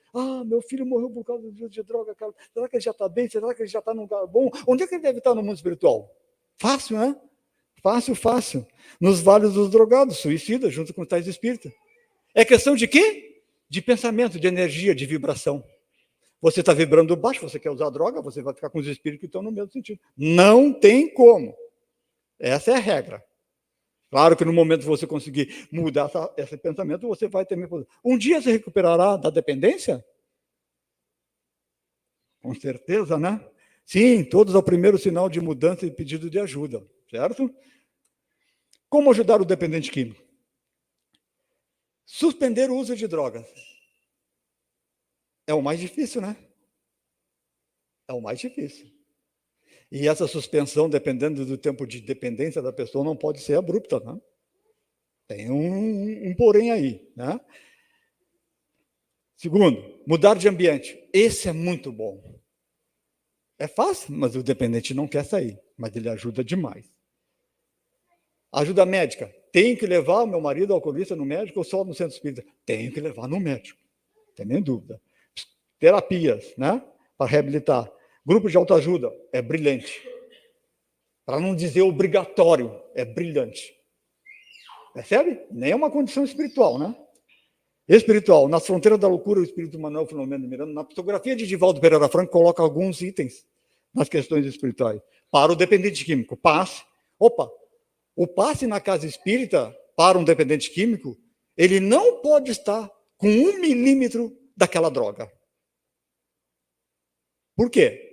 Meu filho morreu por causa do uso de droga, cara. Será que ele já está bem? Será que ele já está num lugar bom? Onde é que ele deve estar no mundo espiritual? Fácil, né? Fácil. Nos vales dos drogados, suicidas, junto com tais espíritos. É questão de quê? De pensamento, de energia, de vibração. Você está vibrando baixo, você quer usar droga, você vai ficar com os espíritos que estão no mesmo sentido. Não tem como. Essa é a regra. Claro que no momento que você conseguir mudar esse pensamento, você vai ter... Um dia você recuperará da dependência? Com certeza, né? Sim, todos ao primeiro sinal de mudança e pedido de ajuda, certo? Como ajudar o dependente químico? Suspender o uso de drogas. É o mais difícil, né? É o mais difícil. E essa suspensão, dependendo do tempo de dependência da pessoa, não pode ser abrupta, né? Tem um porém aí, né? Segundo, mudar de ambiente. Esse é muito bom. É fácil, mas o dependente não quer sair, mas ele ajuda demais. Ajuda médica. Tenho que levar o meu marido alcoolista no médico ou só no centro espírita? Tenho que levar no médico, não tem nem dúvida. Terapias, né? Para reabilitar. Grupo de autoajuda, é brilhante. Para não dizer obrigatório, é brilhante. Percebe? Nem é uma condição espiritual, né? Espiritual. Nas fronteiras da loucura, o espírito Manuel Filomeno Miranda, na psicografia de Divaldo Pereira Franco, coloca alguns itens nas questões espirituais. Para o dependente químico, passe. Opa, o passe na casa espírita, para um dependente químico, ele não pode estar com 1 milímetro daquela droga. Por quê?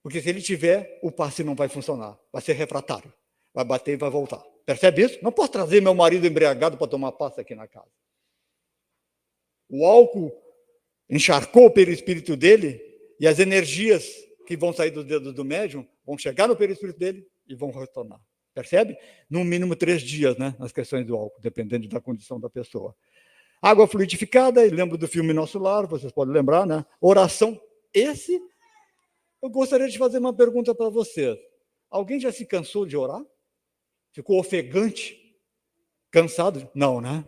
Porque se ele tiver, o passe não vai funcionar. Vai ser refratário. Vai bater e vai voltar. Percebe isso? Não posso trazer meu marido embriagado para tomar passe aqui na casa. O álcool encharcou o perispírito dele e as energias que vão sair dos dedos do médium vão chegar no perispírito dele e vão retornar. Percebe? No mínimo 3 dias, né? Nas questões do álcool, dependendo da condição da pessoa. Água fluidificada, e lembro do filme Nosso Lar, vocês podem lembrar, né? Oração. Esse, eu gostaria de fazer uma pergunta para vocês. Alguém já se cansou de orar? Ficou ofegante? Cansado? Não, né?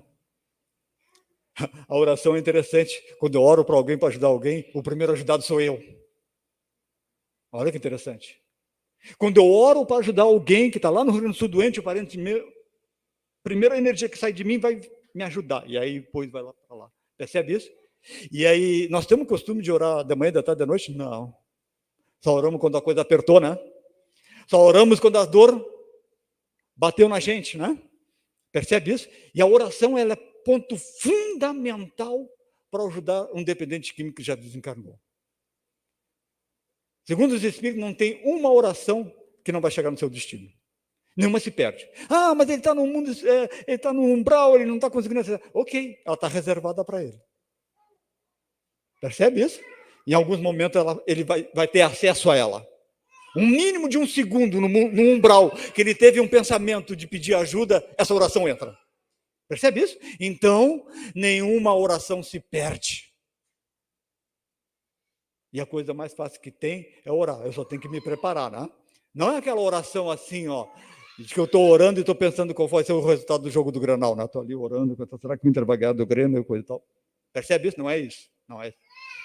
A oração é interessante. Quando eu oro para alguém, para ajudar alguém, o primeiro ajudado sou eu. Olha que interessante. Quando eu oro para ajudar alguém que está lá no Rio Grande do Sul doente, o parente meu, a primeira energia que sai de mim vai me ajudar. E aí depois vai lá para lá. Percebe isso? E aí, nós temos o costume de orar de manhã, da tarde, da noite? Não. Só oramos quando a coisa apertou, né? Só oramos quando a dor bateu na gente, né? Percebe isso? E a oração, ela é ponto fundamental para ajudar um dependente químico que já desencarnou. Segundo os espíritos, não tem uma oração que não vai chegar no seu destino. Nenhuma se perde. Ah, mas ele está no mundo, ele está no umbral, ele não está conseguindo acessar. Ok, ela está reservada para ele. Percebe isso? Em alguns momentos ele vai ter acesso a ela. Um mínimo de 1 segundo no umbral que ele teve um pensamento de pedir ajuda, essa oração entra. Percebe isso? Então, nenhuma oração se perde. E a coisa mais fácil que tem é orar. Eu só tenho que me preparar, né? Não é aquela oração assim, ó, de que eu estou orando e estou pensando qual vai ser o resultado do jogo do Grenal, né? Estou ali orando, será que o Inter vai ganhar do Grêmio e coisa e tal. Percebe isso? Não é isso. Não é isso.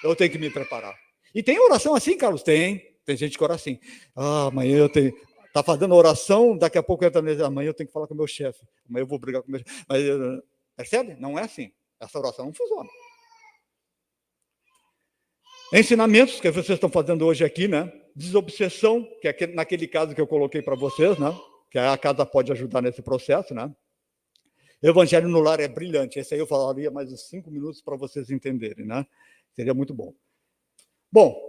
Eu tenho que me preparar. E tem oração assim, Carlos? Tem gente que ora assim. Ah, amanhã eu tenho... Está fazendo oração, daqui a pouco entra nele. Amanhã eu tenho que falar com o meu chefe. Amanhã eu vou brigar com o meu chefe. Mas, percebe? Não é assim. Essa oração não funciona. Ensinamentos que vocês estão fazendo hoje aqui, né? Desobsessão, que é naquele caso que eu coloquei para vocês, né? Que a casa pode ajudar nesse processo, né? Evangelho no lar é brilhante. Esse aí eu falaria mais uns 5 minutos para vocês entenderem, né? Seria muito bom. Bom,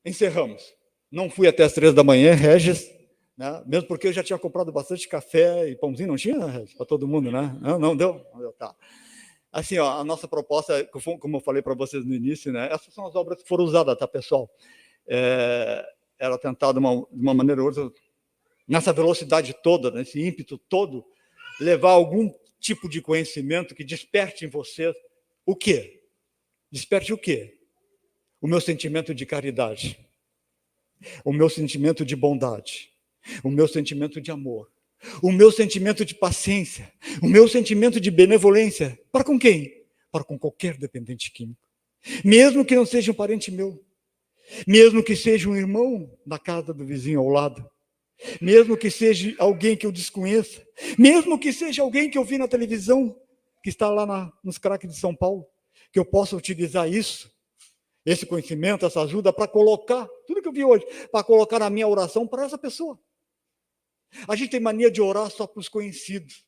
encerramos. Não fui até as 3 da manhã, Regis, né? Mesmo porque eu já tinha comprado bastante café e pãozinho, não tinha, Regis? Para todo mundo, né? Não deu? Não deu, tá. Assim, ó, a nossa proposta, como eu falei para vocês no início, né? Essas são as obras que foram usadas, tá, pessoal? Era tentar, de uma maneira ou outra, nessa velocidade toda, nesse ímpeto todo, levar algum tipo de conhecimento que desperte em você o quê? Desperte o quê? O meu sentimento de caridade, o meu sentimento de bondade, o meu sentimento de amor, o meu sentimento de paciência, o meu sentimento de benevolência. Para com quem? Para com qualquer dependente químico. Mesmo que não seja um parente meu, mesmo que seja um irmão na casa do vizinho ao lado, mesmo que seja alguém que eu desconheça, mesmo que seja alguém que eu vi na televisão, que está lá nos craques de São Paulo, que eu possa utilizar isso, esse conhecimento, essa ajuda, para colocar, tudo que eu vi hoje, para colocar na minha oração para essa pessoa. A gente tem mania de orar só para os conhecidos,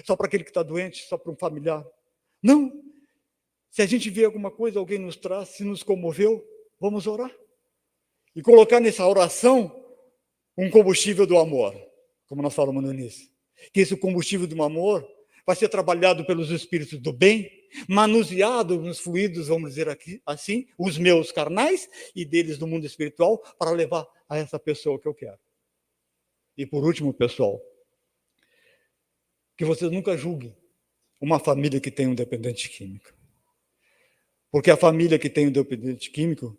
só para aquele que está doente, só para um familiar. Não. Se a gente vê alguma coisa, alguém nos traz, se nos comoveu, vamos orar. E colocar nessa oração um combustível do amor, como nós falamos no início. Que esse combustível do amor vai ser trabalhado pelos espíritos do bem, manuseado nos fluidos, vamos dizer aqui, assim, os meus carnais e deles do mundo espiritual, para levar a essa pessoa que eu quero. E por último, pessoal, que vocês nunca julguem uma família que tem um dependente químico. Porque a família que tem um dependente químico,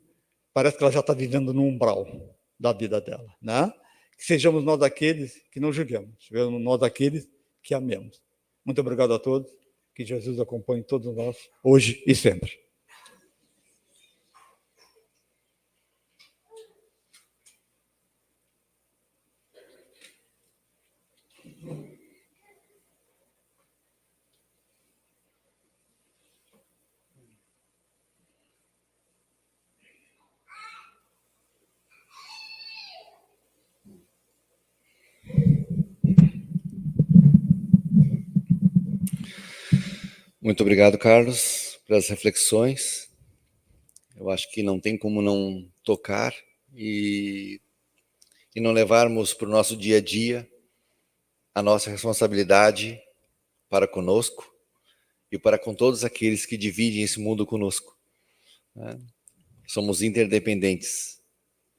parece que ela já está vivendo no umbral da vida dela, né? Que sejamos nós aqueles que não julguemos, sejamos nós aqueles que amemos. Muito obrigado a todos, que Jesus acompanhe todos nós, hoje e sempre. Muito obrigado, Carlos, pelas reflexões. Eu acho que não tem como não tocar e não levarmos para o nosso dia a dia a nossa responsabilidade para conosco e para com todos aqueles que dividem esse mundo conosco, né? Somos interdependentes.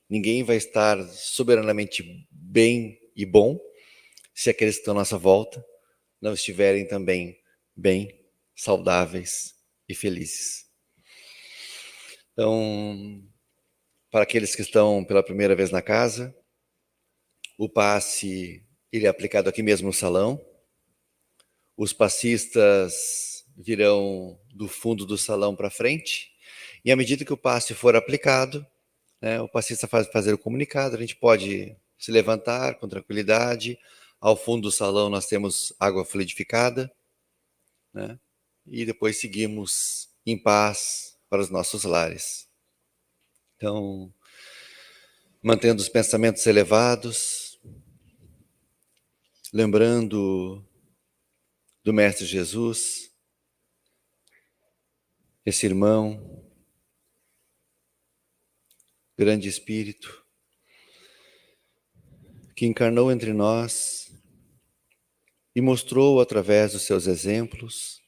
Ninguém vai estar soberanamente bem e bom se aqueles que estão à nossa volta não estiverem também bem, saudáveis e felizes. Então, para aqueles que estão pela primeira vez na casa, o passe ele é aplicado aqui mesmo no salão. Os passistas virão do fundo do salão para frente, e à medida que o passe for aplicado, né, o passista fazer o comunicado, a gente pode se levantar com tranquilidade. Ao fundo do salão nós temos água fluidificada, né, e depois seguimos em paz para os nossos lares. Então, mantendo os pensamentos elevados, lembrando do Mestre Jesus, esse irmão, grande Espírito, que encarnou entre nós e mostrou através dos seus exemplos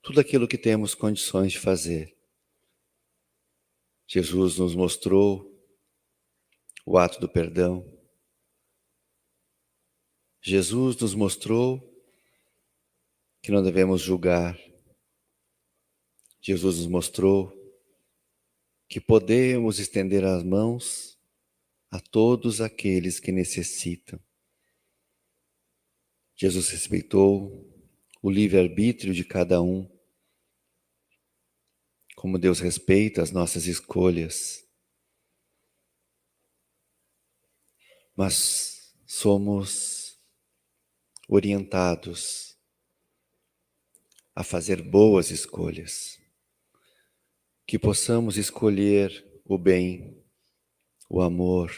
tudo aquilo que temos condições de fazer. Jesus nos mostrou o ato do perdão. Jesus nos mostrou que não devemos julgar. Jesus nos mostrou que podemos estender as mãos a todos aqueles que necessitam. Jesus respeitou o livre-arbítrio de cada um, como Deus respeita as nossas escolhas. Mas somos orientados a fazer boas escolhas, que possamos escolher o bem, o amor,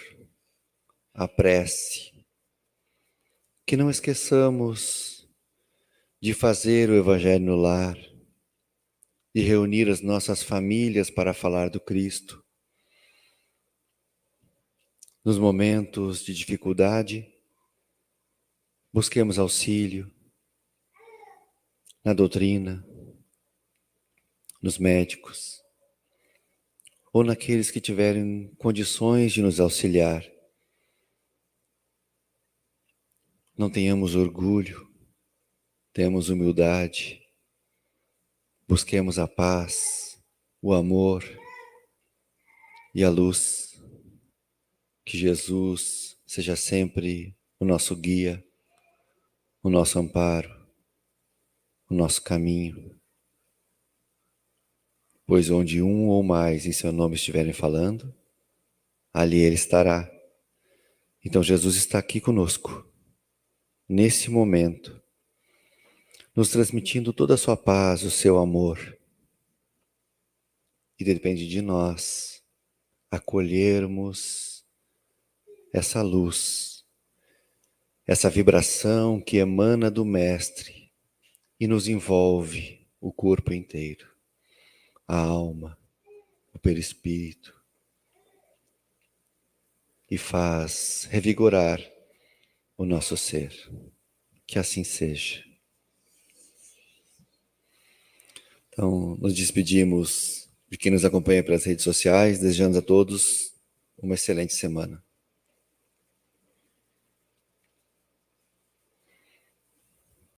a prece, que não esqueçamos de fazer o Evangelho no lar, de reunir as nossas famílias para falar do Cristo. Nos momentos de dificuldade, busquemos auxílio na doutrina, nos médicos, ou naqueles que tiverem condições de nos auxiliar. Não tenhamos orgulho, temos humildade, busquemos a paz, o amor e a luz. Que Jesus seja sempre o nosso guia, o nosso amparo, o nosso caminho. Pois onde um ou mais em seu nome estiverem falando, ali Ele estará. Então Jesus está aqui conosco, nesse momento, nos transmitindo toda a sua paz, o seu amor. E depende de nós acolhermos essa luz, essa vibração que emana do Mestre e nos envolve o corpo inteiro, a alma, o perispírito, e faz revigorar o nosso ser. Que assim seja. Então, nos despedimos de quem nos acompanha pelas redes sociais, desejando a todos uma excelente semana.